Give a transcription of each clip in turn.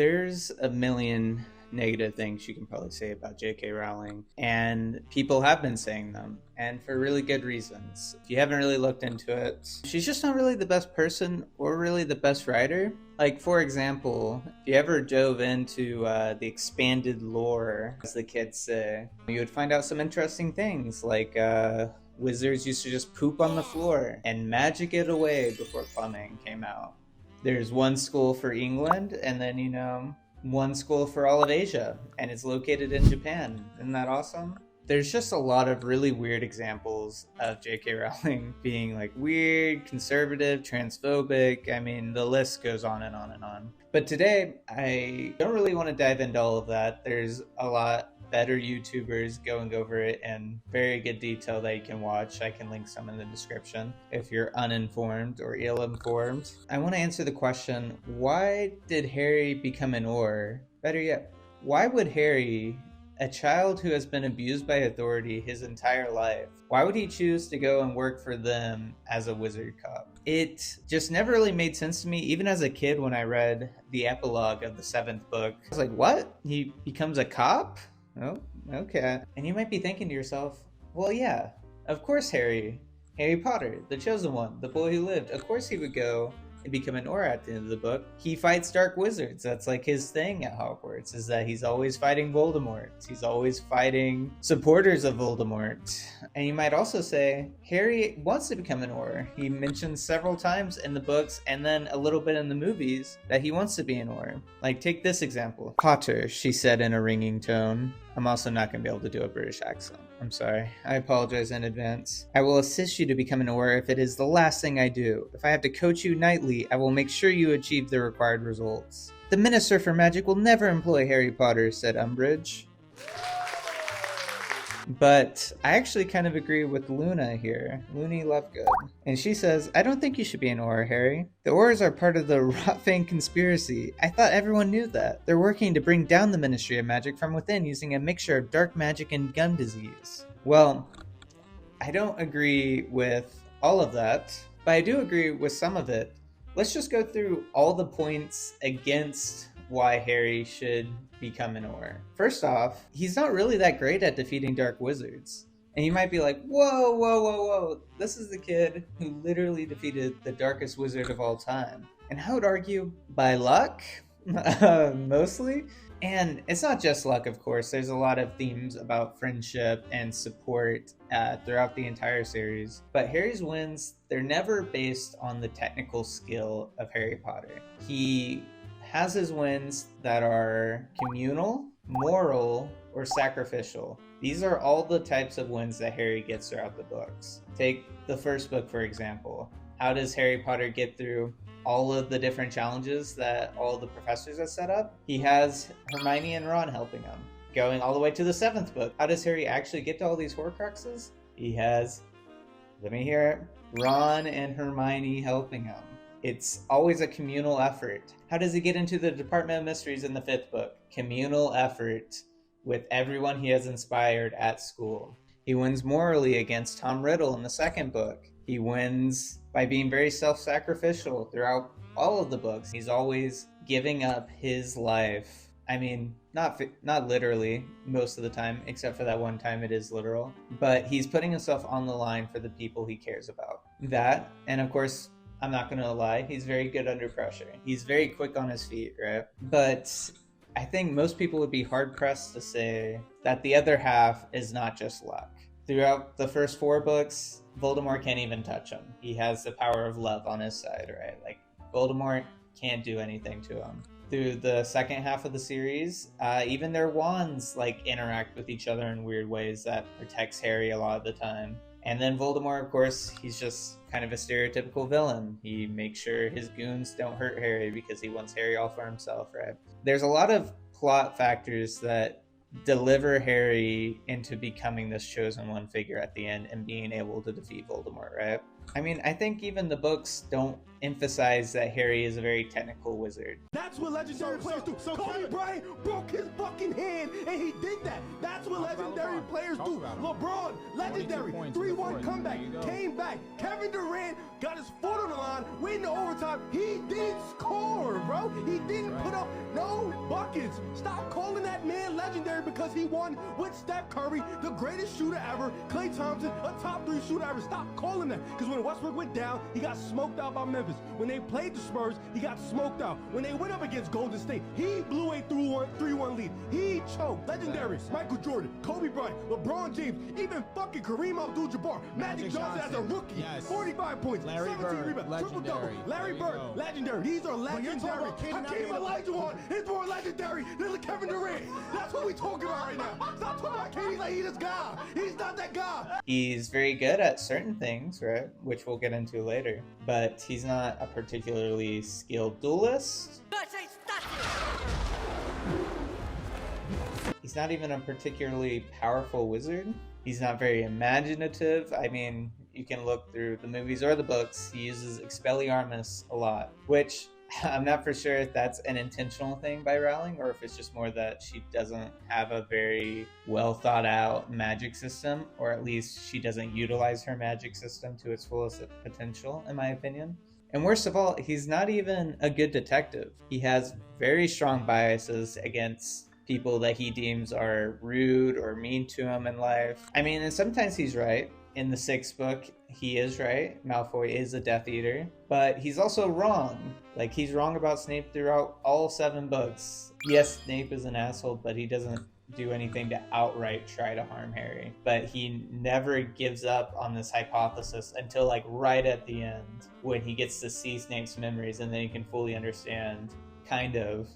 There's a million negative things you can probably say about J.K. Rowling, and people have been saying them, and for really good reasons. If you haven't really looked into it, she's just not really the best person or really the best writer. Like, for example, if you ever dove into the expanded lore, as the kids say, you would find out some interesting things, like wizards used to just poop on the floor and magic it away before plumbing came out. There's one school for England, and then, one school for all of Asia, and it's located in Japan. Isn't that awesome? There's just a lot of really weird examples of J.K. Rowling being like weird, conservative, transphobic. I mean, the list goes on and on and on. But today, I don't really want to dive into all of that. There's a lot better YouTubers going over it in very good detail that you can watch. I can link some in the description if you're uninformed or ill-informed. I want to answer the question, why did Harry become an Auror? Better yet, why would Harry, a child who has been abused by authority his entire life, why would he choose to go and work for them as a wizard cop? It just never really made sense to me, even as a kid when I read the epilogue of the 7th book. I was like, what? He becomes a cop? Oh, okay. And you might be thinking to yourself, well, yeah, of course Harry Potter, the chosen one, the boy who lived, of course he would go and become an Auror at the end of the book. He fights dark wizards. That's like his thing at Hogwarts, is that he's always fighting Voldemort. He's always fighting supporters of Voldemort. And you might also say, Harry wants to become an Auror. He mentions several times in the books and then a little bit in the movies that he wants to be an Auror. Like, take this example. Potter, she said in a ringing tone. I'm also not going to be able to do a British accent. I'm sorry. I apologize in advance. I will assist you to become an Auror if it is the last thing I do. If I have to coach you nightly, I will make sure you achieve the required results. The Minister for Magic will never employ Harry Potter, said Umbridge. But I actually kind of agree with Luna here, Looney Lovegood. And she says, I don't think you should be an Auror, Harry. The Aurors are part of the Rotfang conspiracy. I thought everyone knew that. They're working to bring down the Ministry of Magic from within using a mixture of dark magic and gun disease. Well, I don't agree with all of that, but I do agree with some of it. Let's just go through all the points against why Harry should become an Auror. First off, he's not really that great at defeating dark wizards. And you might be like, whoa, this is the kid who literally defeated the darkest wizard of all time. And I would argue, by luck, mostly. And it's not just luck, of course. There's a lot of themes about friendship and support throughout the entire series. But Harry's wins, they're never based on the technical skill of Harry Potter. He has his wins that are communal, moral, or sacrificial. These are all the types of wins that Harry gets throughout the books. Take the first book, for example. How does Harry Potter get through all of the different challenges that all the professors have set up? He has Hermione and Ron helping him. Going all the way to the 7th book. How does Harry actually get to all these Horcruxes? He has, let me hear it, Ron and Hermione helping him. It's always a communal effort. How does he get into the Department of Mysteries in the 5th book? Communal effort with everyone he has inspired at school. He wins morally against Tom Riddle in the 2nd book. He wins by being very self-sacrificial throughout all of the books. He's always giving up his life. I mean, not literally most of the time, except for that one time it is literal. But he's putting himself on the line for the people he cares about. That, and of course, I'm not going to lie, he's very good under pressure. He's very quick on his feet, right? But I think most people would be hard-pressed to say that the other half is not just luck. Throughout the first 4 books, Voldemort can't even touch him. He has the power of love on his side, right? Like, Voldemort can't do anything to him. Through the second half of the series, even their wands, interact with each other in weird ways that protects Harry a lot of the time. And then Voldemort, of course, he's just kind of a stereotypical villain. He makes sure his goons don't hurt Harry because he wants Harry all for himself, right? There's a lot of plot factors that deliver Harry into becoming this chosen one figure at the end and being able to defeat Voldemort, right? I mean, I think even the books don't emphasize that Harry is a very technical wizard. That's what legendary players do. So Kobe Bryant broke his fucking hand, and he did that. That's what legendary players do. LeBron, legendary, 3-1 comeback, came back, kept Kevin Durant got his foot on the line, win the overtime. He didn't score, bro. He didn't put up no buckets. Stop calling that man legendary because he won with Steph Curry, the greatest shooter ever, Klay Thompson, a top 3 shooter ever. Stop calling that. Because when Westbrook went down, he got smoked out by Memphis. When they played the Spurs, he got smoked out. When they went up against Golden State, he blew a 3-1 lead. He choked. Legendary. Michael Jordan, Kobe Bryant, LeBron James, even fucking Kareem Abdul-Jabbar, Magic Johnson as a rookie, 45 points, Larry 17 Bird, rebounds, triple-double. Larry Bird, legendary. These are legendary. Hakeem Olajuwon is more legendary than Kevin Durant. That's what we talking about right now. Stop talking about KD like he's this guy. He's not that guy. He's very good at certain things, right? Which we'll get into later. But he's not a particularly skilled duelist. He's not even a particularly powerful wizard. He's not very imaginative. I mean, you can look through the movies or the books. He uses Expelliarmus a lot, which I'm not for sure if that's an intentional thing by Rowling or if it's just more that she doesn't have a very well thought out magic system, or at least she doesn't utilize her magic system to its fullest potential, in my opinion. And worst of all, he's not even a good detective. He has very strong biases against people that he deems are rude or mean to him in life. I mean, and sometimes he's right. In the 6th book, he is right. Malfoy is a Death Eater. But he's also wrong. Like, he's wrong about Snape throughout all 7 books. Yes, Snape is an asshole, but he doesn't do anything to outright try to harm Harry. But he never gives up on this hypothesis until, like, right at the end, when he gets to see Snape's memories, and then he can fully understand, kind of,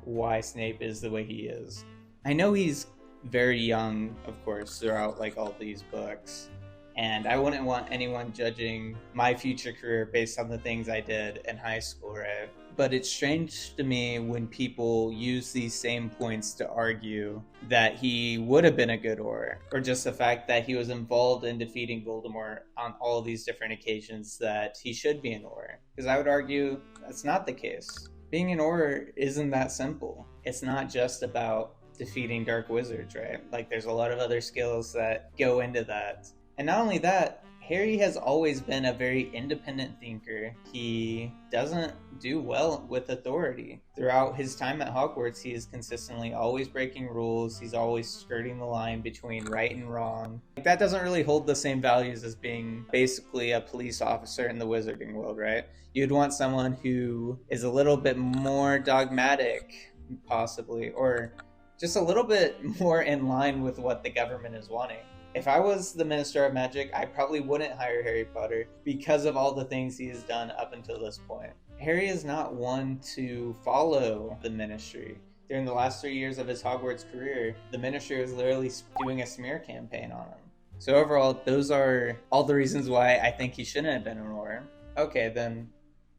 why Snape is the way he is. I know he's very young, of course, throughout like all these books, and I wouldn't want anyone judging my future career based on the things I did in high school, right? But it's strange to me when people use these same points to argue that he would have been a good Auror, or just the fact that he was involved in defeating Voldemort on all these different occasions that he should be an Auror. Because I would argue that's not the case. Being an Auror isn't that simple. It's not just about defeating dark wizards, right? Like, there's a lot of other skills that go into that. And not only that, Harry has always been a very independent thinker. He doesn't do well with authority. Throughout his time at Hogwarts, he is consistently always breaking rules. He's always skirting the line between right and wrong. That doesn't really hold the same values as being basically a police officer in the wizarding world, right? You'd want someone who is a little bit more dogmatic, possibly, or just a little bit more in line with what the government is wanting. If I was the Minister of Magic, I probably wouldn't hire Harry Potter because of all the things he has done up until this point. Harry is not one to follow the Ministry. During the last 3 years of his Hogwarts career, the Ministry was literally doing a smear campaign on him. So overall, those are all the reasons why I think he shouldn't have been an Auror. Okay, then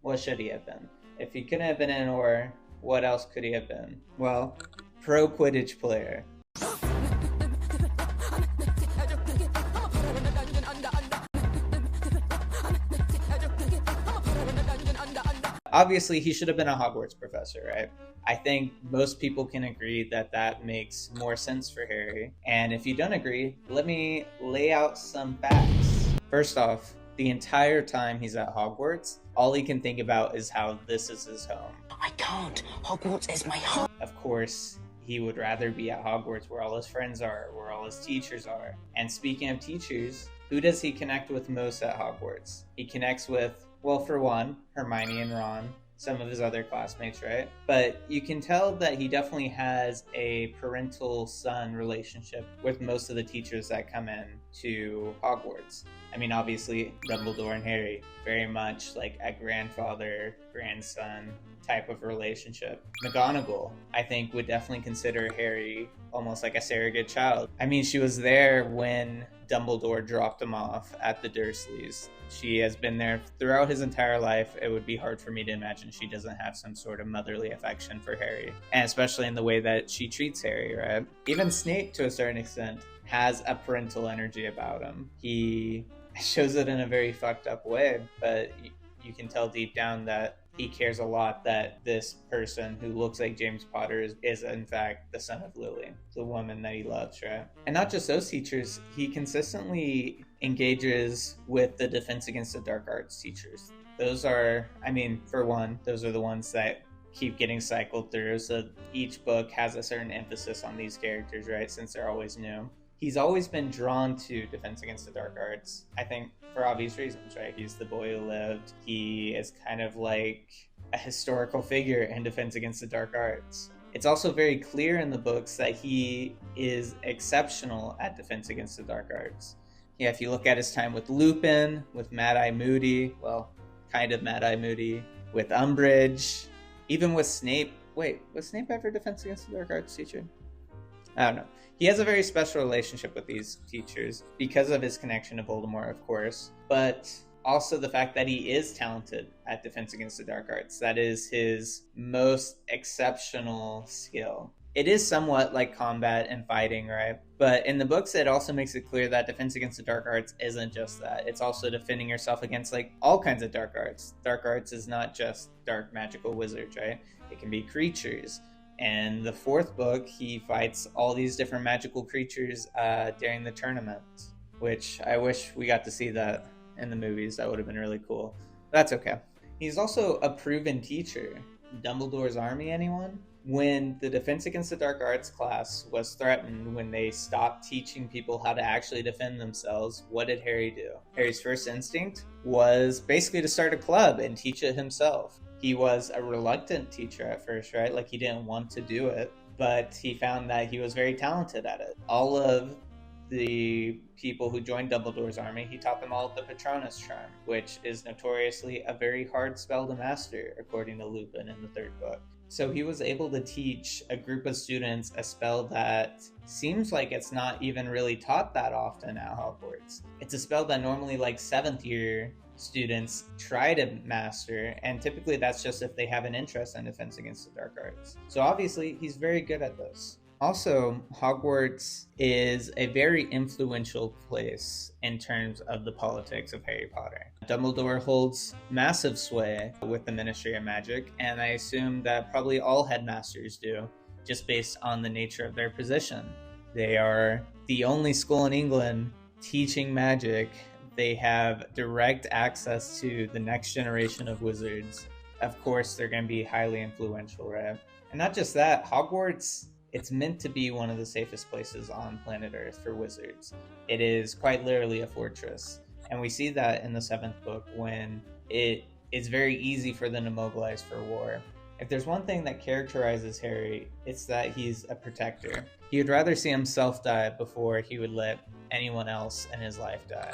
what should he have been? If he couldn't have been an Auror, what else could he have been? Well, pro Quidditch player. Obviously, he should have been a Hogwarts professor, right? I think most people can agree that that makes more sense for Harry. And if you don't agree, let me lay out some facts. First off, the entire time he's at Hogwarts, all he can think about is how this is his home. I can't. Hogwarts is my home. Of course, he would rather be at Hogwarts where all his friends are, where all his teachers are. And speaking of teachers, who does he connect with most at Hogwarts? He connects with, well, for one, Hermione and Ron, some of his other classmates, right? But you can tell that he definitely has a parental-son relationship with most of the teachers that come in to Hogwarts. I mean, obviously, Dumbledore and Harry, very much like a grandfather-grandson type of relationship. McGonagall, I think, would definitely consider Harry almost like a surrogate child. I mean, she was there when Dumbledore dropped him off at the Dursleys. She has been there throughout his entire life. It would be hard for me to imagine she doesn't have some sort of motherly affection for Harry, and especially in the way that she treats Harry, right? Even Snape, to a certain extent, has a parental energy about him. He shows it in a very fucked up way, but you can tell deep down that he cares a lot that this person who looks like James Potter is in fact the son of Lily, the woman that he loves, right? And not just those teachers, he consistently engages with the Defense Against the Dark Arts teachers. Those are, for one, those are the ones that keep getting cycled through. So each book has a certain emphasis on these characters, right? Since they're always new. He's always been drawn to Defense Against the Dark Arts, I think for obvious reasons, right? He's the boy who lived. He is kind of like a historical figure in Defense Against the Dark Arts. It's also very clear in the books that he is exceptional at Defense Against the Dark Arts. Yeah, if you look at his time with Lupin, with Mad-Eye Moody, well, kind of Mad-Eye Moody, with Umbridge, even with Snape. Wait, was Snape ever Defense Against the Dark Arts teacher? I don't know. He has a very special relationship with these teachers because of his connection to Voldemort, of course, but also the fact that he is talented at Defense Against the Dark Arts. That is his most exceptional skill. It is somewhat like combat and fighting, right? But in the books, it also makes it clear that Defense Against the Dark Arts isn't just that. It's also defending yourself against like all kinds of dark arts. Dark arts is not just dark magical wizards, right? It can be creatures. And the fourth book, he fights all these different magical creatures during the tournament, which I wish we got to see that in the movies. That would have been really cool. That's okay. He's also a proven teacher. Dumbledore's Army, anyone? When the Defense Against the Dark Arts class was threatened, when they stopped teaching people how to actually defend themselves, what did Harry do? Harry's first instinct was basically to start a club and teach it himself. He was a reluctant teacher at first, right? Like he didn't want to do it, but he found that he was very talented at it. All of the people who joined Dumbledore's army, he taught them all the Patronus charm, which is notoriously a very hard spell to master, according to Lupin in the third book. So he was able to teach a group of students a spell that seems like it's not even really taught that often at Hogwarts. It's a spell that normally like 7th year students try to master, and typically that's just if they have an interest in Defense Against the Dark Arts. So obviously he's very good at this. Also, Hogwarts is a very influential place in terms of the politics of Harry Potter. Dumbledore holds massive sway with the Ministry of Magic, and I assume that probably all headmasters do, just based on the nature of their position. They are the only school in England teaching magic. They have direct access to the next generation of wizards. Of course, they're going to be highly influential, right? And not just that, Hogwarts, it's meant to be one of the safest places on planet Earth for wizards. It is quite literally a fortress. And we see that in the 7th book when it is very easy for them to mobilize for war. If there's one thing that characterizes Harry, it's that he's a protector. He would rather see himself die before he would let anyone else in his life die.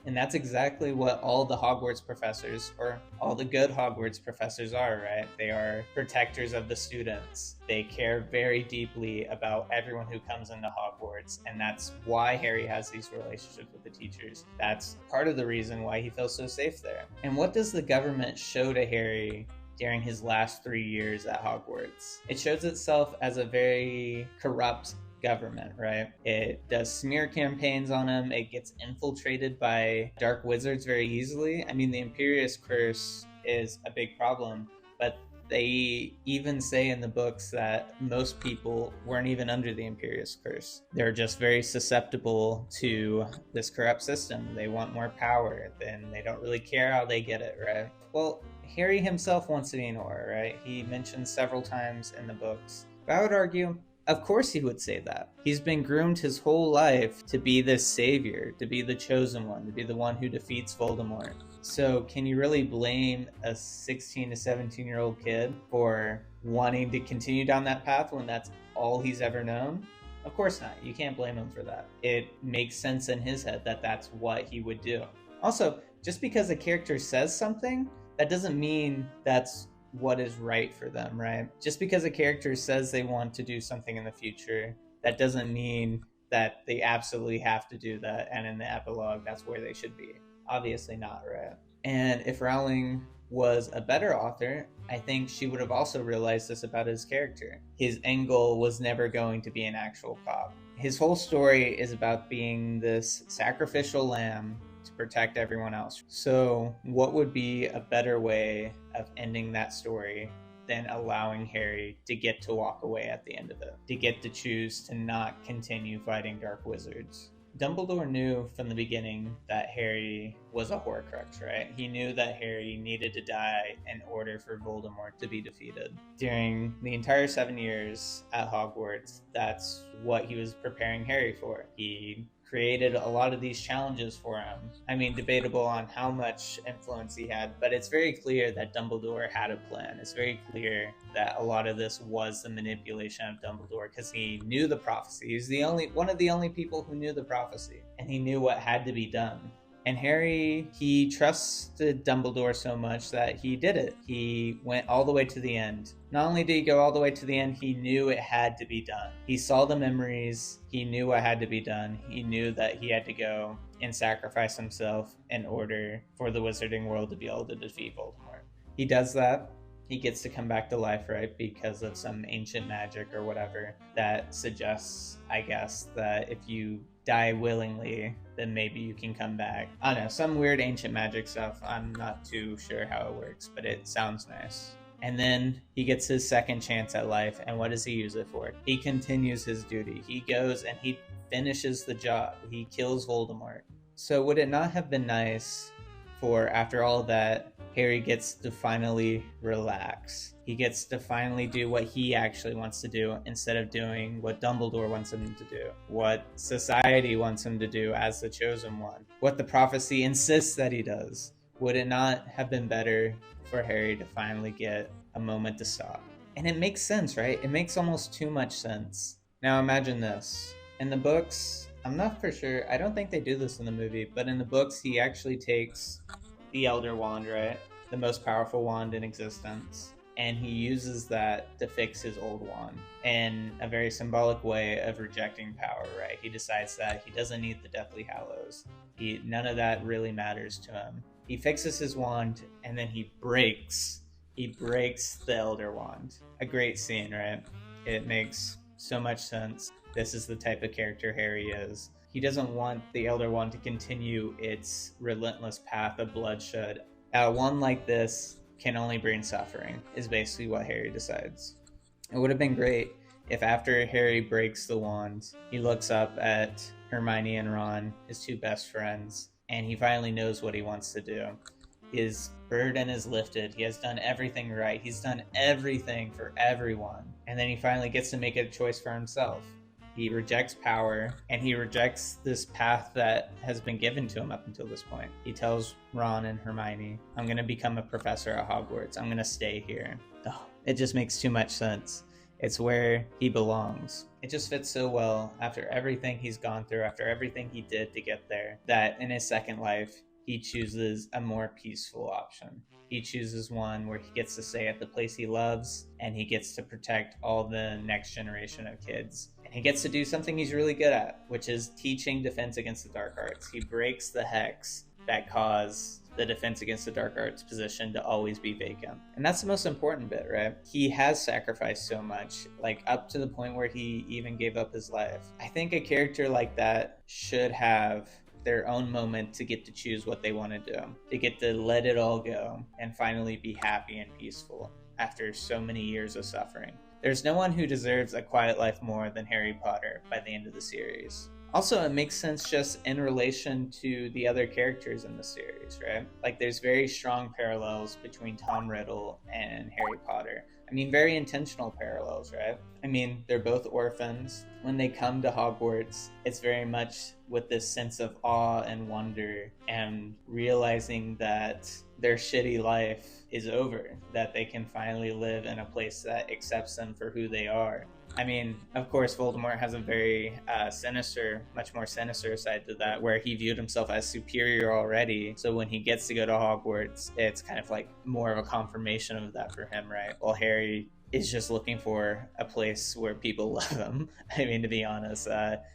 And that's exactly what all the Hogwarts professors, or all the good Hogwarts professors are, right? They are protectors of the students. They care very deeply about everyone who comes into Hogwarts, and that's why Harry has these relationships with the teachers. That's part of the reason why he feels so safe there. And what does the government show to Harry during his last 3 years at Hogwarts? It shows itself as a very corrupt government, right? It does smear campaigns on him. It gets infiltrated by dark wizards very easily. I mean, the Imperious Curse is a big problem, but they even say in the books that most people weren't even under the Imperious Curse. They're just very susceptible to this corrupt system. They want more power, then they don't really care how they get it, right? Well, Harry himself wants to be an Auror, right? He mentions several times in the books. But I would argue, of course he would say that. He's been groomed his whole life to be this savior, to be the chosen one, to be the one who defeats Voldemort. So can you really blame a 16 to 17-year-old kid for wanting to continue down that path when that's all he's ever known? Of course not. You can't blame him for that. It makes sense in his head that that's what he would do. Also, just because a character says something, that doesn't mean that's what is right for them, right? Just because a character says they want to do something in the future, that doesn't mean that they absolutely have to do that, and in the epilogue, that's where they should be. Obviously not, right? And if Rowling was a better author, I think she would have also realized this about his character. His end goal was never going to be an actual cop. His whole story is about being this sacrificial lamb to protect everyone else. So what would be a better way of ending that story than allowing Harry to get to walk away at the end of it, to get to choose to not continue fighting dark wizards? Dumbledore knew from the beginning that Harry was a Horcrux, right? He knew that Harry needed to die in order for Voldemort to be defeated. During the entire 7 years at Hogwarts, that's what he was preparing Harry for. He created a lot of these challenges for him. I mean, debatable on how much influence he had, but it's very clear that Dumbledore had a plan. It's very clear that a lot of this was the manipulation of Dumbledore because he knew the prophecy. He was one of the only people who knew the prophecy, and he knew what had to be done. And Harry, he trusted Dumbledore so much that he did it. He went all the way to the end. Not only did he go all the way to the end, he knew it had to be done. He saw the memories. He knew what had to be done. He knew that he had to go and sacrifice himself in order for the wizarding world to be able to defeat Voldemort. He does that. He gets to come back to life, right? Because of some ancient magic or whatever that suggests, I guess, that if you die willingly, then maybe you can come back. I don't know, some weird ancient magic stuff. I'm not too sure how it works, but it sounds nice. And then he gets his second chance at life, and what does he use it for? He continues his duty. He goes and he finishes the job. He kills Voldemort. So would it not have been nice for, after all of that, Harry gets to finally relax? He gets to finally do what he actually wants to do instead of doing what Dumbledore wants him to do, what society wants him to do as the chosen one, what the prophecy insists that he does. Would it not have been better for Harry to finally get a moment to stop? And it makes sense, right? It makes almost too much sense. Now imagine this. In the books, I'm not for sure, I don't think they do this in the movie, but in the books he actually takes the Elder Wand, right? The most powerful wand in existence. And he uses that to fix his old wand in a very symbolic way of rejecting power, right? He decides that he doesn't need the Deathly Hallows. None of that really matters to him. He fixes his wand, and then he breaks the Elder Wand. A great scene, right? It makes so much sense. This is the type of character Harry is. He doesn't want the Elder Wand to continue its relentless path of bloodshed. A wand like this can only bring suffering, is basically what Harry decides. It would have been great if after Harry breaks the wand, he looks up at Hermione and Ron, his two best friends, and he finally knows what he wants to do. His burden is lifted. He has done everything right. He's done everything for everyone. And then he finally gets to make a choice for himself. He rejects power, and he rejects this path that has been given to him up until this point. He tells Ron and Hermione, I'm going to become a professor at Hogwarts. I'm going to stay here. Oh, it just makes too much sense. It's where he belongs. It just fits so well after everything he's gone through, after everything he did to get there, that in his second life, he chooses a more peaceful option. He chooses one where he gets to stay at the place he loves, and he gets to protect all the next generation of kids. And he gets to do something he's really good at, which is teaching defense against the dark arts. He breaks the hex that caused the defense against the dark arts position to always be vacant. And that's the most important bit, right? He has sacrificed so much, like up to the point where he even gave up his life. I think a character like that should have their own moment to get to choose what they want to do, to get to let it all go and finally be happy and peaceful after so many years of suffering. There's no one who deserves a quiet life more than Harry Potter by the end of the series. Also, it makes sense just in relation to the other characters in the series, right? Like, there's very strong parallels between Tom Riddle and Harry Potter. I mean, very intentional parallels, right? I mean, they're both orphans. When they come to Hogwarts, it's very much with this sense of awe and wonder and realizing that their shitty life is over, that they can finally live in a place that accepts them for who they are. I mean, of course, Voldemort has a very much more sinister side to that, where he viewed himself as superior already. So when he gets to go to Hogwarts, it's kind of like more of a confirmation of that for him, right? While Harry is just looking for a place where people love him. I mean, to be honest,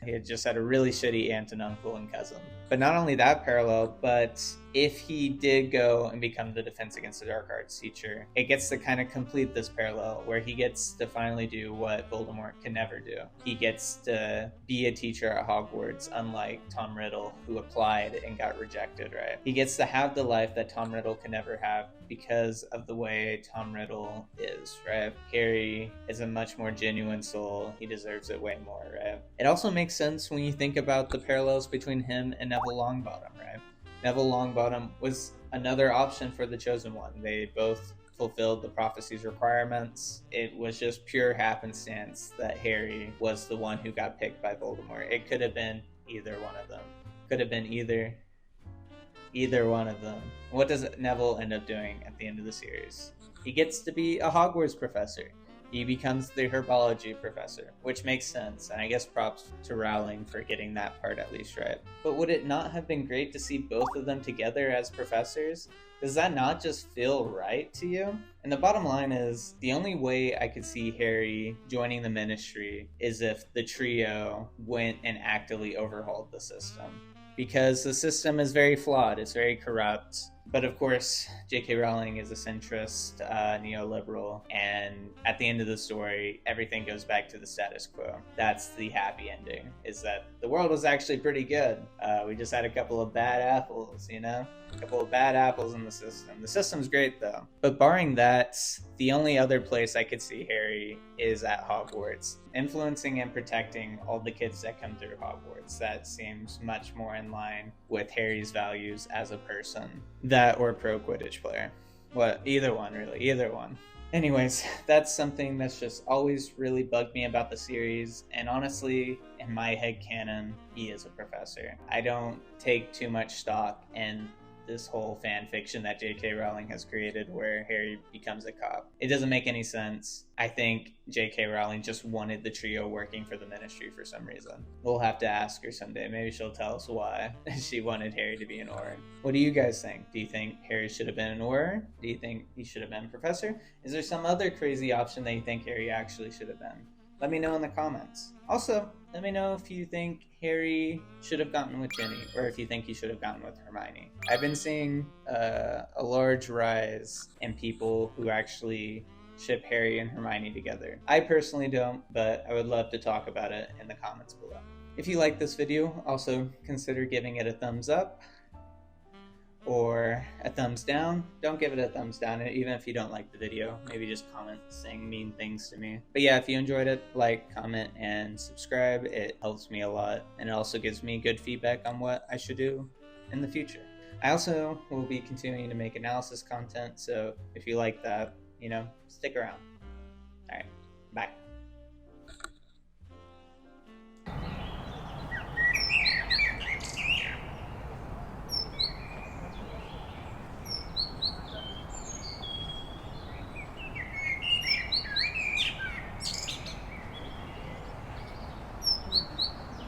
he had just had a really shitty aunt and uncle and cousin. But not only that parallel, but if he did go and become the Defense Against the Dark Arts teacher, it gets to kind of complete this parallel where he gets to finally do what Voldemort can never do. He gets to be a teacher at Hogwarts, unlike Tom Riddle, who applied and got rejected, right? He gets to have the life that Tom Riddle can never have because of the way Tom Riddle is, right? Harry is a much more genuine soul. He deserves it way more, right? It also makes sense when you think about the parallels between him and Neville Longbottom, right? Neville Longbottom was another option for the Chosen One. They both fulfilled the prophecy's requirements. It was just pure happenstance that Harry was the one who got picked by Voldemort. It could have been either one of them. Could have been either one of them. What does Neville end up doing at the end of the series? He gets to be a Hogwarts professor. He becomes the herbology professor, which makes sense, and I guess props to Rowling for getting that part at least right. But would it not have been great to see both of them together as professors? Does that not just feel right to you? And the bottom line is, the only way I could see Harry joining the Ministry is if the trio went and actively overhauled the system. Because the system is very flawed, it's very corrupt. But of course, J.K. Rowling is a centrist, neoliberal, and at the end of the story, everything goes back to the status quo. That's the happy ending, is that the world was actually pretty good. We just had a couple of bad apples, you know? A couple of bad apples in the system. The system's great, though. But barring that, the only other place I could see Harry is at Hogwarts, influencing and protecting all the kids that come through Hogwarts. That seems much more in line with Harry's values as a person. That or pro Quidditch player. What? Either one, really. Either one. Anyways, that's something that's just always really bugged me about the series, and honestly, in my headcanon, he is a professor. I don't take too much stock in this whole fan fiction that J.K. Rowling has created where Harry becomes a cop. It doesn't make any sense. I think J.K. Rowling just wanted the trio working for the Ministry for some reason. We'll have to ask her someday. Maybe she'll tell us why she wanted Harry to be an Auror. What do you guys think? Do you think Harry should have been an Auror? Do you think he should have been a professor? Is there some other crazy option that you think Harry actually should have been? Let me know in the comments. Also, let me know if you think Harry should have gotten with Ginny, or if you think he should have gotten with Hermione. I've been seeing a large rise in people who actually ship Harry and Hermione together. I personally don't, but I would love to talk about it in the comments below. If you like this video, also consider giving it a thumbs up or a thumbs down. Don't give it a thumbs down, even if you don't like the video. Maybe just comment saying mean things to me. But yeah, if you enjoyed it, like, comment, and subscribe. It helps me a lot, and it also gives me good feedback on what I should do in the future. I also will be continuing to make analysis content, so if you like that, stick around. Alright, bye.